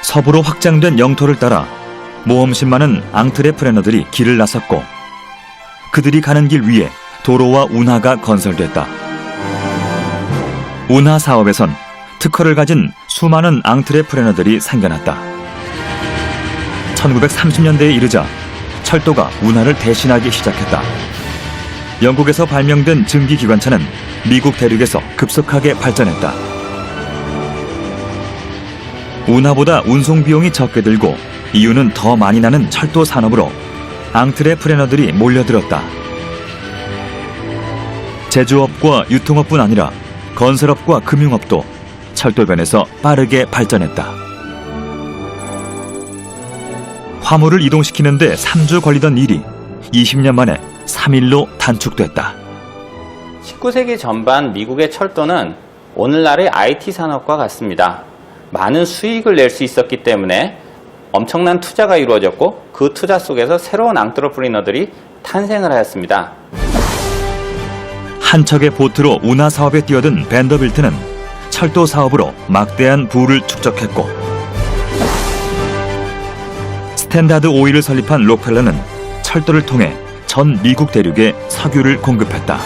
서부로 확장된 영토를 따라 모험심 많은 앙트레프레너들이 길을 나섰고 그들이 가는 길 위에 도로와 운하가 건설됐다. 운하 사업에선 특허를 가진 수많은 앙트레프레너들이 생겨났다. 1930년대에 이르자 철도가 운하를 대신하기 시작했다. 영국에서 발명된 증기기관차는 미국 대륙에서 급속하게 발전했다. 운하보다 운송 비용이 적게 들고 이유는 더 많이 나는 철도 산업으로 앙트레프레너들이 몰려들었다. 제조업과 유통업뿐 아니라 건설업과 금융업도 철도변에서 빠르게 발전했다. 화물을 이동시키는 데 3주 걸리던 일이 20년 만에 3일로 단축됐다. 19세기 전반 미국의 철도는 오늘날의 IT 산업과 같습니다. 많은 수익을 낼 수 있었기 때문에 엄청난 투자가 이루어졌고 그 투자 속에서 새로운 앙트레프리너들이 탄생을 하였습니다. 한 척의 보트로 운하 사업에 뛰어든 밴더빌트는 철도 사업으로 막대한 부를 축적했고 스탠다드 오일을 설립한 록펠러는 철도를 통해 전 미국 대륙에 석유를 공급했다.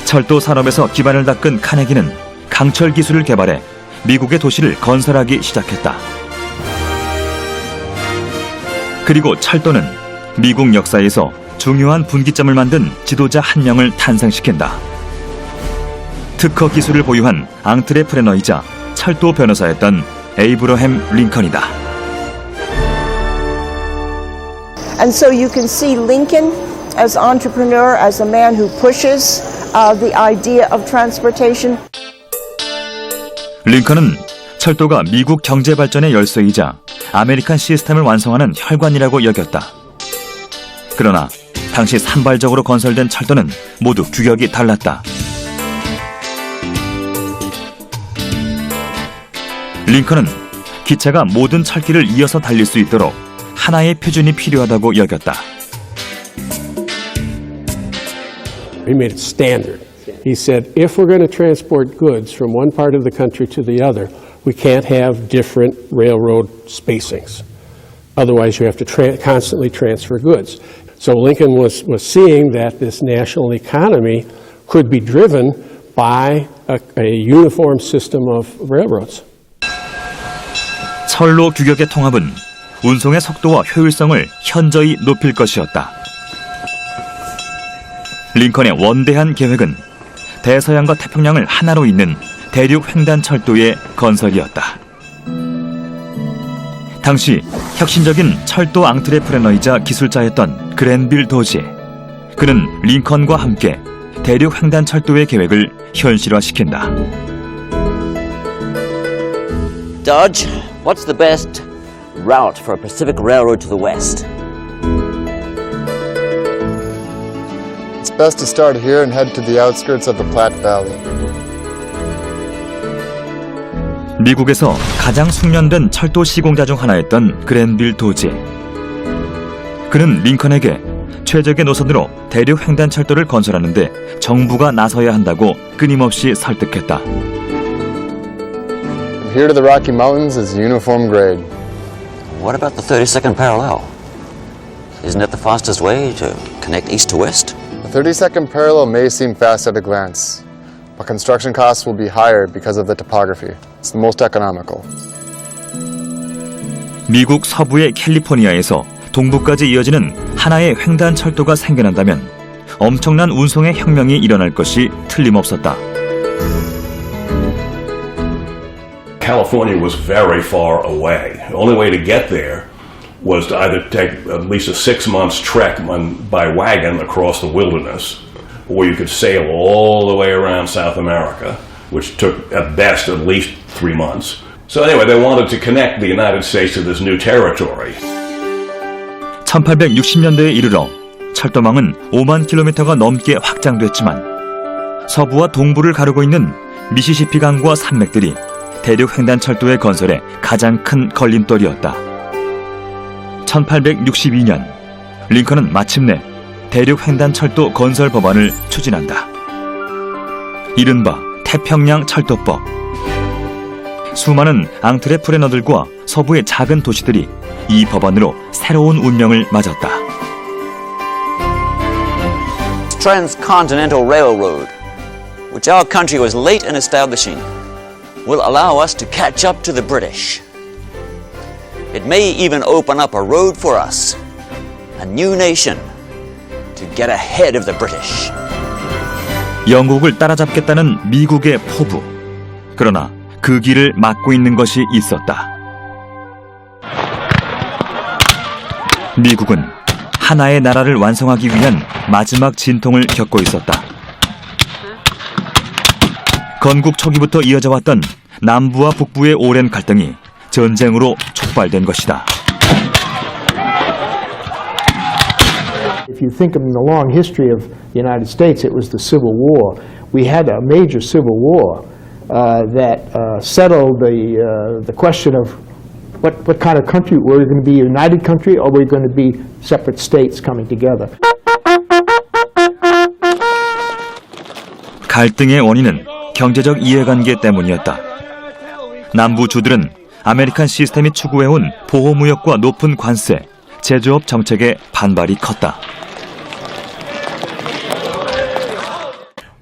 철도 산업에서 기반을 닦은 카네기는 강철 기술을 개발해 미국의 도시를 건설하기 시작했다. 그리고 철도는 미국 역사에서 중요한 분기점을 만든 지도자 한 명을 탄생시킨다. 특허 기술을 보유한 앙트레프레너이자 철도 변호사였던 에이브러햄 링컨이다. And so you can see Lincoln as entrepreneur, as a man who pushes the idea of transportation. 링컨은 철도가 미국 경제 발전의 열쇠이자 아메리칸 시스템을 완성하는 혈관이라고 여겼다. 그러나 당시 산발적으로 건설된 철도는 모두 규격이 달랐다. 링컨은 기차가 모든 철길을 이어서 달릴 수 있도록 하나의 표준이 필요하다고 여겼다. He made it standard. He said, if we're going to transport goods from one part of the country to the other, we can't have different railroad spacings. Otherwise, you have to constantly transfer goods. So Lincoln was seeing that this national economy could be driven by a uniform system of railroads. 철로 규격의 통합은 운송의 속도와 효율성을 현저히 높일 것이었다. 링컨의 원대한 계획은 대서양과 태평양을 하나로 잇는 대륙 횡단철도의 건설이었다. 당시 혁신적인 철도 앙트레프레너이자 기술자였던 그랜빌 도지. 그는 링컨과 함께 대륙 횡단철도의 계획을 현실화시킨다. Dodge, what's the best route for a Pacific Railroad to the west? It's best to start here and head to the outskirts of the Platte Valley. 미국에서 가장 숙련된 철도 시공자 중 하나였던 그랜빌 도지. 그는 링컨에게 최적의 노선으로 대륙 횡단철도를 건설하는데 정부가 나서야 한다고 끊임없이 설득했다. From here to the Rocky Mountains is uniform grade. What about the 32nd parallel? Isn't that the fastest way to connect east to west? The 32nd parallel may seem fast at a glance, but construction costs will be higher because of the topography. It's the most economical. 미국 서부의 캘리포니아에서 동부까지 이어지는 하나의 횡단철도가 생겨난다면 엄청난 운송의 혁명이 일어날 것이 틀림없었다. California was very far away. The only way to get there was to either take at least a 6-month trek by wagon across the wilderness, or you could sail all the way around South America, which took at best at least 3 months. So anyway, they wanted to connect the United States to this new territory. 1860년대에 이르러 철도망은 5만 킬로미터가 넘게 확장됐지만 서부와 동부를 가르고 있는 미시시피 강과 산맥들이 대륙 횡단철도의 건설에 가장 큰 걸림돌이었다. 1862년 링컨은 마침내 대륙 횡단철도 건설 법안을 추진한다. 이른바 태평양 철도법. 수많은 앙트레프레너들과 서부의 작은 도시들이 이 법안으로 새로운 운명을 맞았다. Transcontinental Railroad, which our country was late in establishing, will allow us to catch up to the British. It may even open up a road for us, a new nation, to get ahead of the British. 영국을 따라잡겠다는 미국의 포부. 그러나 그 길을 막고 있는 것이 있었다. 미국은 하나의 나라를 완성하기 위한 마지막 진통을 겪고 있었다. 건국 초기부터 이어져 왔던 남부와 북부의 오랜 갈등이 전쟁으로 촉발된 것이다. If you think of the long history of the United States, it was the Civil War. We had a major Civil War that settled the question of what kind of country, were we going to be a united country or were we going to be separate states coming together? 갈등의 원인은 경제적 이해관계 때문이었다. 남부주들은 아메리칸 시스템이 추구해온 보호무역과 높은 관세, 제조업 정책에 반발이 컸다.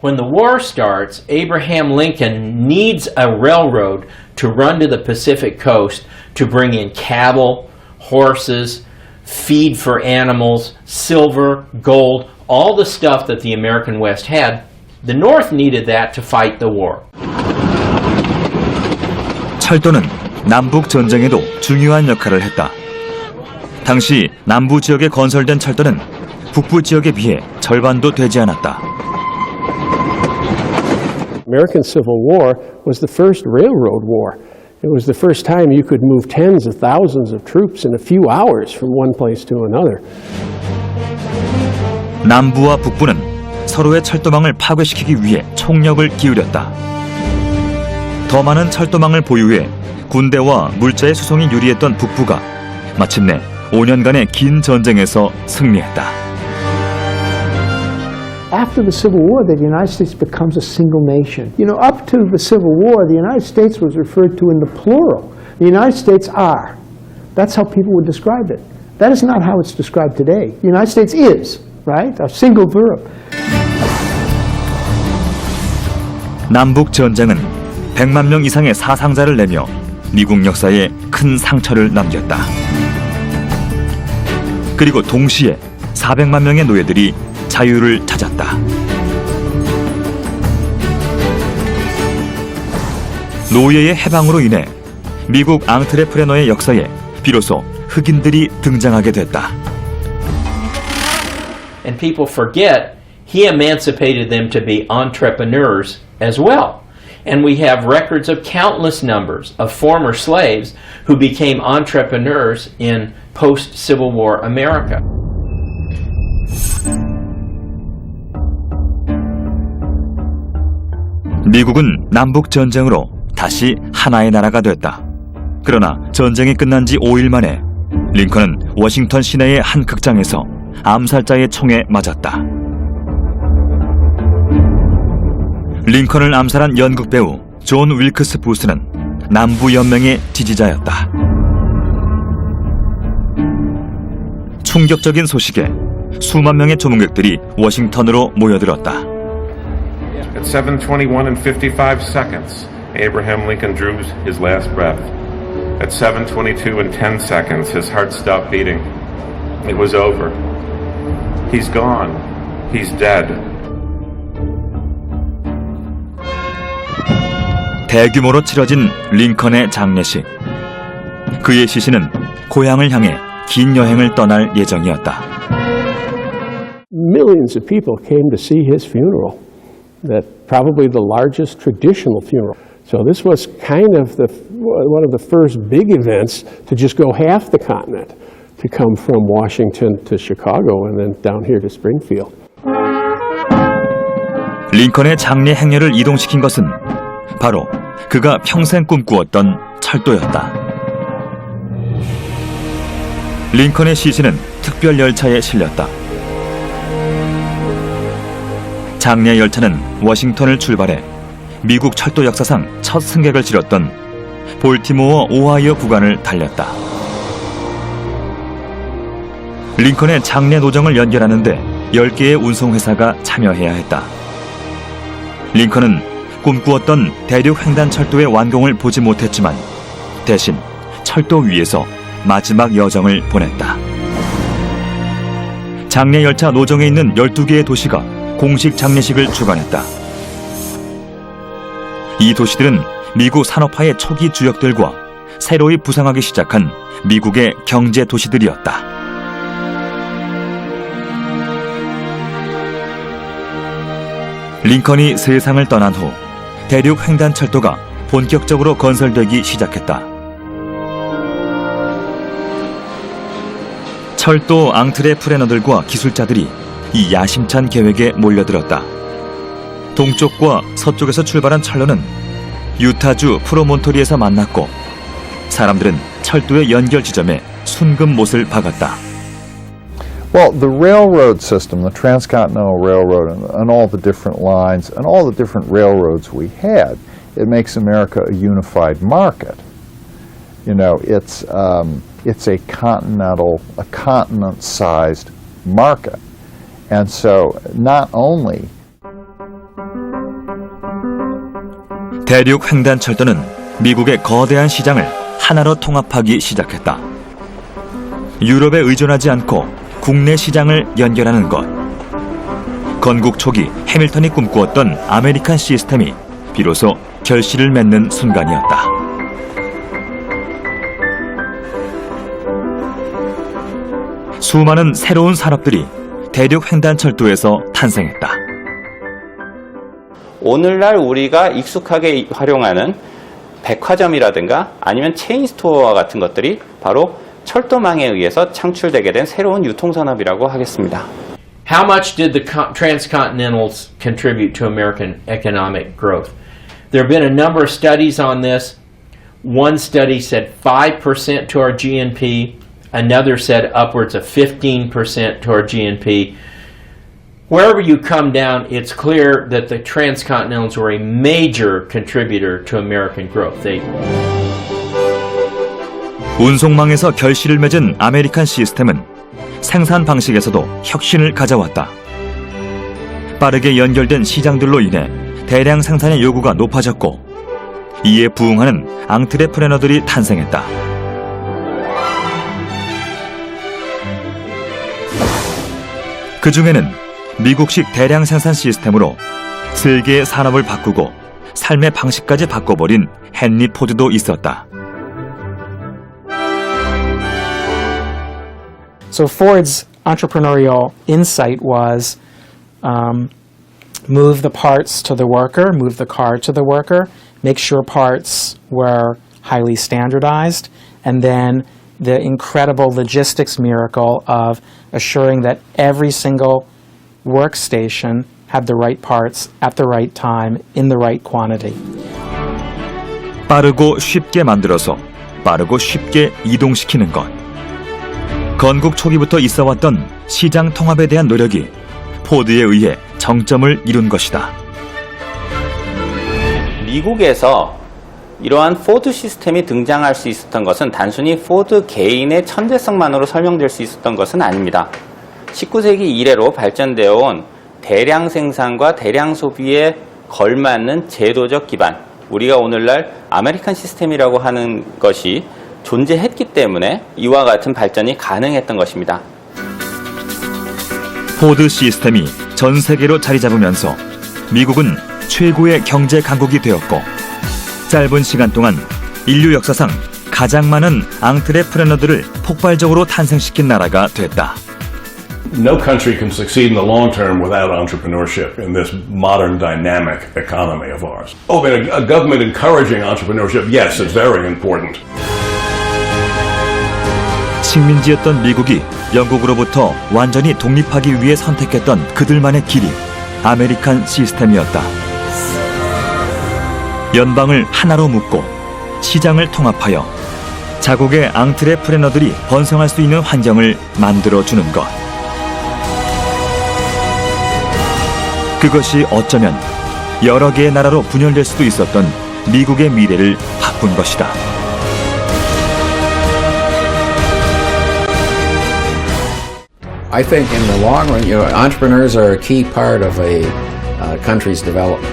When the war starts, Abraham Lincoln needs a railroad to run to the Pacific coast to bring in cattle, horses, feed for animals, silver, gold, all the stuff that the American West had. The North needed that to fight the war. 철도는 남북 전쟁에도 중요한 역할을 했다. 당시 남부 지역에 건설된 철도는 북부 지역에 비해 절반도 되지 않았다. American Civil War was the first railroad war. It was the first time you could move tens of thousands of troops in a few hours from one place to another. 남부와 북부는 서로의 철도망을 파괴시키기 위해 총력을 기울였다. 더 많은 철도망을 보유해 군대와 물자의 수송이 유리했던 북부가 마침내 5년간의 긴 전쟁에서 승리했다. After the Civil War, the United States becomes a single nation. You know, up to the Civil War, the United States was referred to in the plural. The United States are. That's how people would describe it. That is not how it's described today. The United States is, right? A single verb. 남북 전쟁은 100만 명 이상의 사상자를 내며 미국 역사에 큰 상처를 남겼다. 그리고 동시에 400만 명의 노예들이 자유를 찾았다. 노예의 해방으로 인해 미국 앙트레프레너의 역사에 비로소 흑인들이 등장하게 됐다. And people forget he emancipated them to be entrepreneurs as well. And we have records of countless numbers of former slaves who became entrepreneurs in post-Civil War America. 미국은 남북 전쟁으로 다시 하나의 나라가 됐다. 그러나 전쟁이 끝난 지 5일 만에 링컨은 워싱턴 시내의 한 극장에서 암살자의 총에 맞았다. 링컨을 암살한 연극 배우 존 윌크스 부스는 남부연맹의 지지자였다. 충격적인 소식에 수만 명의 조문객들이 워싱턴으로 모여들었다. At 7:21 and 55 seconds, Abraham Lincoln drew his last breath. At 7:22 and 10 seconds, his heart stopped beating. It was over. He's gone. He's dead. 대규모로 치러진 링컨의 장례식. 그의 시신은 고향을 향해 긴 여행을 떠날 예정이었다. Millions of people came to see his funeral. That probably the largest traditional funeral. So this was kind of one of the first big events to just go half the continent, to come from Washington to Chicago and then down here to Springfield. 링컨의 장례 행렬을 이동시킨 것은 바로 그가 평생 꿈꾸었던 철도였다. 링컨의 시신은 특별 열차에 실렸다. 장례 열차는 워싱턴을 출발해 미국 철도 역사상 첫 승객을 실었던 볼티모어 오하이오 구간을 달렸다. 링컨의 장내 노정을 연결하는데 10개의 운송회사가 참여해야 했다. 링컨은 꿈꾸었던 대륙 횡단철도의 완공을 보지 못했지만 대신 철도 위에서 마지막 여정을 보냈다. 장내 열차 노정에 있는 12개의 도시가 공식 장례식을 주관했다. 이 도시들은 미국 산업화의 초기 주역들과 새로이 부상하기 시작한 미국의 경제 도시들이었다. 링컨이 세상을 떠난 후 대륙 횡단철도가 본격적으로 건설되기 시작했다. 철도 앙트레프레너들과 기술자들이 이 야심찬 계획에 몰려들었다. 동쪽과 서쪽에서 출발한 철로는 유타주 프로몬토리에서 만났고 사람들은 철도의 연결 지점에 순금 못을 박았다. Well, the railroad system, the transcontinental railroad, and all the different lines, and all the different railroads we had, it makes America a unified market. You know, it's a continent-sized market, and so not only. 대륙 횡단철도는 미국의 거대한 시장을 하나로 통합하기 시작했다. 유럽에 의존하지 않고 국내 시장을 연결하는 것. 건국 초기 해밀턴이 꿈꾸었던 아메리칸 시스템이 비로소 결실을 맺는 순간이었다. 수많은 새로운 산업들이 대륙 횡단철도에서 탄생했다. 오늘날 우리가 익숙하게 활용하는 백화점이라든가 아니면 체인스토어와 같은 것들이 바로 철도망에 의해서 창출되게 된 새로운 유통산업이라고 하겠습니다. How much did the transcontinentals contribute to American economic growth? There have been a number of studies on this. One study said 5% to our GNP. Another said upwards of 15% to our GNP. Wherever you come down, it's clear that the transcontinentals were a major contributor to American growth. 운송망에서 결실을 맺은 아메리칸 시스템은 생산 방식에서도 혁신을 가져왔다. 빠르게 연결된 시장들로 인해 대량 생산의 요구가 높아졌고 이에 부응하는 앙트레프레너들이 탄생했다. 그 중에는 미국식 대량 생산 시스템으로 세계의 산업을 바꾸고 삶의 방식까지 바꿔버린 헨리 포드도 있었다. So Ford's entrepreneurial insight was move the parts to the worker, move the car to the worker, make sure parts were highly standardized, and then the incredible logistics miracle of assuring that every single workstation had the right parts at the right time in the right quantity. 빠르고 쉽게 만들어서 빠르고 쉽게 이동시키는 것. 건국 초기부터 있어왔던 시장 통합에 대한 노력이 포드에 의해 정점을 이룬 것이다. 미국에서 이러한 포드 시스템이 등장할 수 있었던 것은 단순히 포드 개인의 천재성만으로 설명될 수 있었던 것은 아닙니다. 19세기 이래로 발전되어 온 대량 생산과 대량 소비에 걸맞는 제도적 기반, 우리가 오늘날 아메리칸 시스템이라고 하는 것이 존재했기 때문에 이와 같은 발전이 가능했던 것입니다. 포드 시스템이 전 세계로 자리 잡으면서 미국은 최고의 경제 강국이 되었고 짧은 시간 동안 인류 역사상 가장 많은 앙트레프레너들을 폭발적으로 탄생시킨 나라가 됐다. No country can succeed in the long term without entrepreneurship in this modern dynamic economy of ours. Oh, but a government encouraging entrepreneurship, yes, it's very important. 식민지였던 미국이 영국으로부터 완전히 독립하기 위해 선택했던 그들만의 길이 아메리칸 시스템이었다. 연방을 하나로 묶고 시장을 통합하여 자국의 앙트레프레너들이 번성할 수 있는 환경을 만들어주는 것. 그것이 어쩌면 여러 개의 나라로 분열될 수도 있었던 미국의 미래를 바꾼 것이다. I think in the long run, entrepreneurs are a key part of a country's development.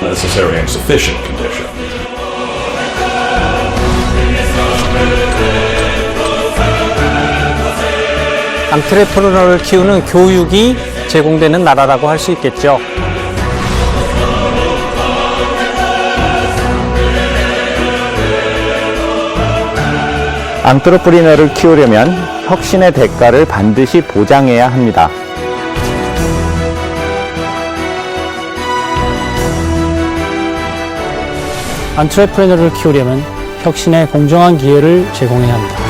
Necessary and sufficient condition. 안트레프너를 키우는 교육이 제공되는 나라라고 할 수 있겠죠. 안트레프너를 키우려면 혁신의 대가를 반드시 보장해야 합니다. 안트레프너를 키우려면 혁신의 공정한 기회를 제공해야 합니다.